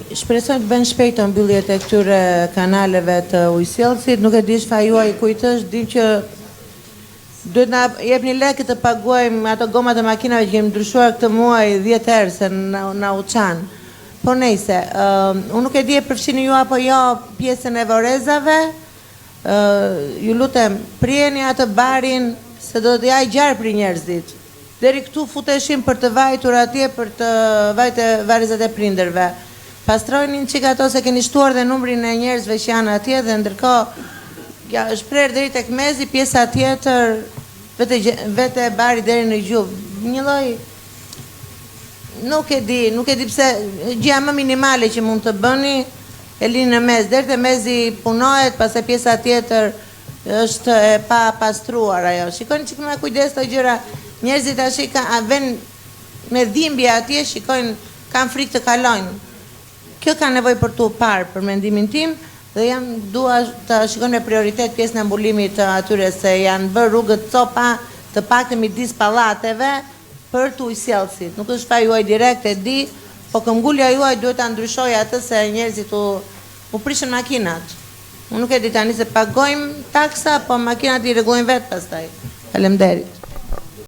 Shpresoj të bënë shpejt të mbylljet e këtyre kanaleve të ujësjellësit, nuk e di shfa juaj kujt është, dim që duhet na jepni lekë të paguajmë ato gomat e makinave që kemi ndryshuar këtë muaj 10 herë se na u çan. Po nejse, unë nuk e di e përfshini ju apo jo pjesën e vorezave, ju lutem, prijeni atë barin se do të jaj gjarë për njerëzit. Deri këtu futeshim për të vajtur atje, për të vajtë varezat e prindërve. Pastrojnin qik ato se keni shtuar dhe numrin e njerëzve që janë atje dhe ndërkohë ja, është prerë deri tek mezi, pjesa tjetër vete e bari deri në gjuhë. Një lloj nuk e di pse gjëja më minimale që mund të bëni e lini në mes, deri te mezi punohet, pastaj pjesa tjetër është e pa pastruar ajo. Shikoni çik me kujdes këto gjëra. Njerëzit tash vën me dhimbje atje, shikojnë, kanë frikë të kalojnë. Kjo ka nevojë për tu parë për mendimin tim dhe dua të shikoj me prioritet pjesën e mbulimit të atyre se janë bërë rrugët copa të paktën midis pallateve për të ujësjellësit. Nuk është fa juaj direkt e di, po këmbgulja juaj duhet ta ndryshoj atë se njerëzit u prishën makinat. Unë nuk e di tani se pagojmë taksa, po makinat i rregullojnë vetë pastaj. Faleminderit.